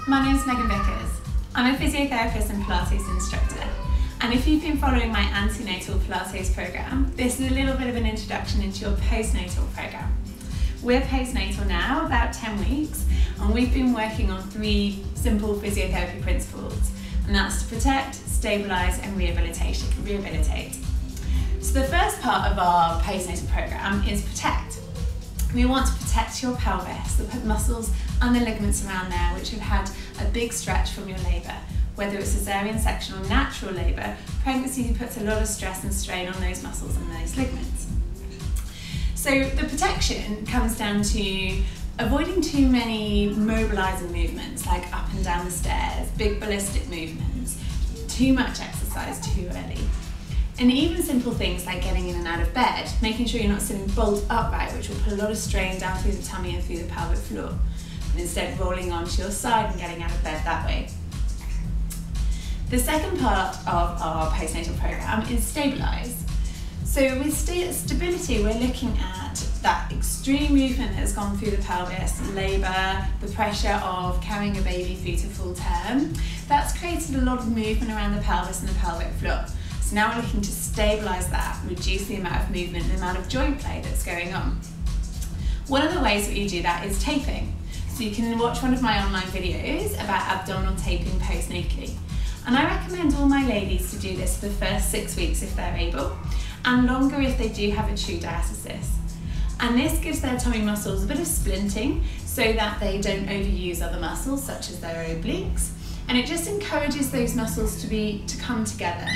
My name's Megan Vickers. I'm a physiotherapist and Pilates instructor. And if you've been following my ante-natal Pilates program, this is a little bit of an introduction into your post-natal program. We're post-natal now, about 10 weeks, and we've been working on 3 simple physiotherapy principles, and that's to protect, stabilise and rehabilitate. So the first part of our post-natal program is protect. We want to protect your pelvis, the muscles and the ligaments around there which have had a big stretch from your labour. Whether it's caesarean section or natural labour, pregnancy puts a lot of stress and strain on those muscles and those ligaments. So the protection comes down to avoiding too many mobilising movements like up and down the stairs, big ballistic movements, too much exercise too early. And even simple things like getting in and out of bed, making sure you're not sitting bolt upright, which will put a lot of strain down through the tummy and through the pelvic floor, and instead rolling onto your side and getting out of bed that way. The second part of our postnatal program is stabilise. So with stability, we're looking at that extreme movement that has gone through the pelvis, labour, the pressure of carrying a baby through to full term. That's created a lot of movement around the pelvis and the pelvic floor. So now we're looking to stabilise that, reduce the amount of movement and the amount of joint play that's going on. One of the ways that you do that is taping. So you can watch one of my online videos about abdominal taping postnatally. And I recommend all my ladies to do this for the first 6 weeks if they're able, and longer if they do have a true diastasis. And this gives their tummy muscles a bit of splinting so that they don't overuse other muscles such as their obliques, and it just encourages those muscles to come together.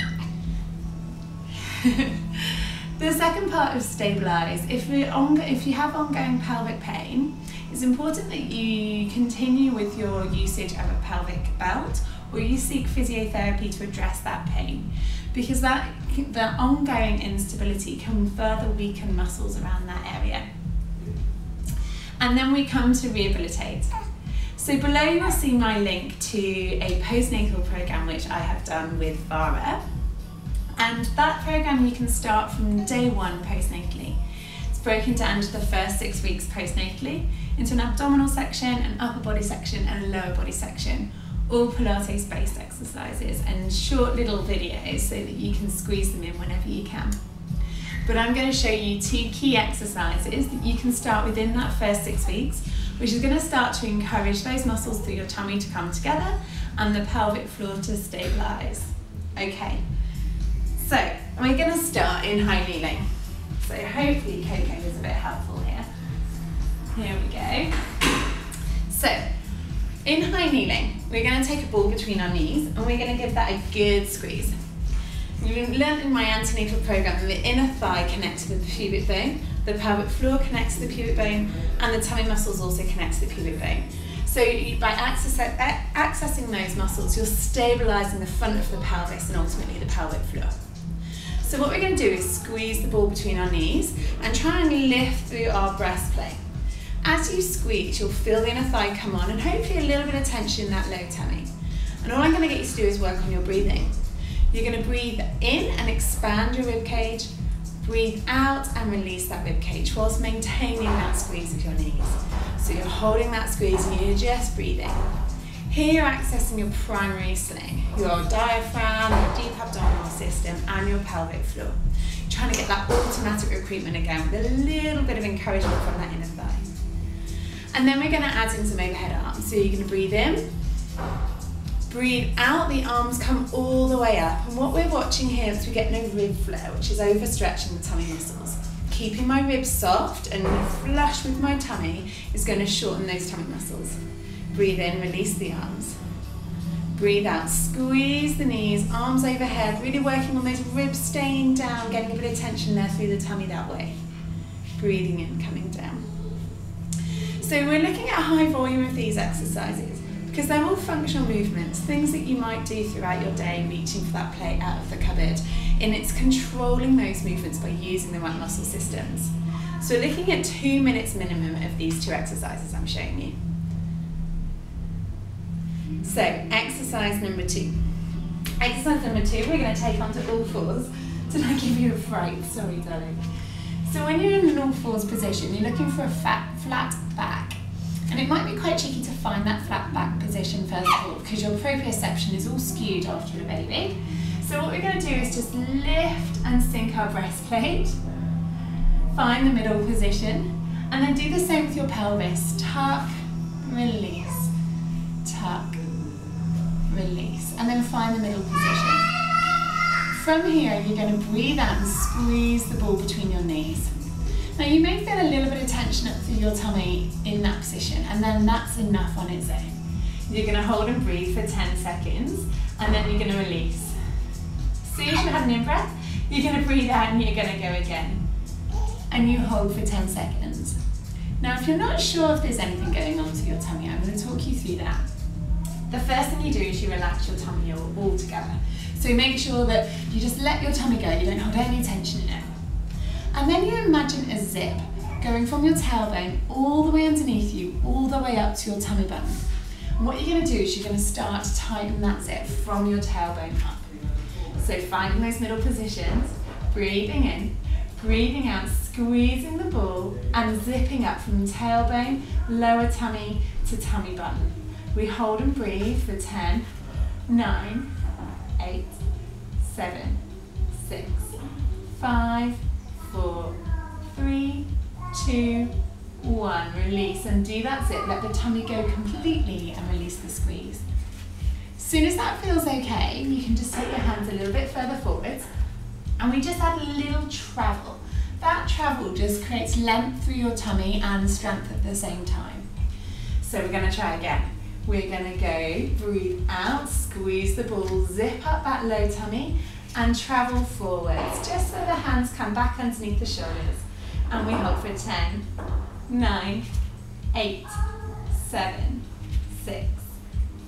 The second part of stabilise, if you have ongoing pelvic pain, it's important that you continue with your usage of a pelvic belt, or you seek physiotherapy to address that pain, because the ongoing instability can further weaken muscles around that area. And then we come to rehabilitate. So below you'll see my link to a postnatal program which I have done with Vara. And that program you can start from day 1 postnatally. It's broken down to the first 6 weeks postnatally into an abdominal section, an upper body section and a lower body section. All Pilates based exercises and short little videos so that you can squeeze them in whenever you can. But I'm going to show you 2 key exercises that you can start within that first 6 weeks, which is going to start to encourage those muscles through your tummy to come together and the pelvic floor to stabilise. Okay. So, we're going to start in high kneeling. So hopefully Coco is a bit helpful here. Here we go. So, in high kneeling, we're going to take a ball between our knees and we're going to give that a good squeeze. You've learned in my antenatal program that the inner thigh connects to the pubic bone, the pelvic floor connects to the pubic bone, and the tummy muscles also connect to the pubic bone. So by accessing those muscles, you're stabilising the front of the pelvis and ultimately the pelvic floor. So what we're going to do is squeeze the ball between our knees and try and lift through our breastplate. As you squeeze, you'll feel the inner thigh come on and hopefully a little bit of tension in that low tummy. And all I'm going to get you to do is work on your breathing. You're going to breathe in and expand your rib cage, breathe out and release that rib cage whilst maintaining that squeeze of your knees. So you're holding that squeeze and you're just breathing. Here you're accessing your primary sling, your diaphragm, your deep abdominal system and your pelvic floor. You're trying to get that automatic recruitment again with a little bit of encouragement from that inner thigh. And then we're going to add in some overhead arms. So you're going to breathe in, breathe out, the arms come all the way up. And what we're watching here is we get no rib flare, which is overstretching the tummy muscles. Keeping my ribs soft and flush with my tummy is going to shorten those tummy muscles. Breathe in, release the arms. Breathe out, squeeze the knees, arms overhead, really working on those ribs staying down, getting a bit of tension there through the tummy that way. Breathing in, coming down. So we're looking at a high volume of these exercises because they're all functional movements, things that you might do throughout your day, reaching for that plate out of the cupboard, and it's controlling those movements by using the right muscle systems. So we're looking at 2 minutes minimum of these 2 exercises I'm showing you. So exercise number 2. Exercise number 2, we're going to take onto all fours. Did I give you a fright? Sorry, darling. So when you're in an all fours position, you're looking for a flat back. And And it might be quite tricky to find that flat back position first of all, because your proprioception is all skewed after a baby. So what we're going to do is just lift and sink our breastplate, find the middle position, and then do the same with your pelvis. Tuck, release, tuck, release, and then find the middle position. From here, you're going to breathe out and squeeze the ball between your knees. Now you may feel a little bit of tension up through your tummy in that position, and then that's enough on its own. You're going to hold and breathe for 10 seconds, and then you're going to release. As soon as you have an in-breath, you're going to breathe out and you're going to go again. And you hold for 10 seconds. Now if you're not sure if there's anything going on to your tummy, I'm going to talk you through that. The first thing you do is you relax your tummy all together. So make sure that you just let your tummy go, you don't hold any tension in it. And then you imagine a zip going from your tailbone all the way underneath you, all the way up to your tummy button. And what you're going to do is you're going to start to tighten that zip from your tailbone up. So finding those middle positions, breathing in, breathing out, squeezing the ball and zipping up from tailbone, lower tummy to tummy button. We hold and breathe for 10, 9, 8, 7, 6, 5, 4, 3, 2, 1. Release and do that zip. Let the tummy go completely and release the squeeze. As soon as that feels okay, you can just take your hands a little bit further forwards and we just add a little travel. That travel just creates length through your tummy and strength at the same time. So we're going to try again. We're going to go, breathe out, squeeze the ball, zip up that low tummy and travel forwards, just so the hands come back underneath the shoulders. And we hold for 10, 9, 8, 7, 6,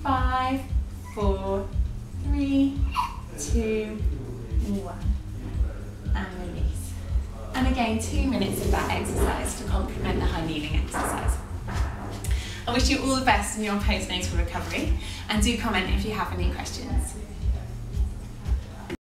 5, 4, 3, 2, 1. And release. And again, 2 minutes of that exercise to complement the high kneeling exercise. I wish you all the best in your postnatal recovery, and do comment if you have any questions.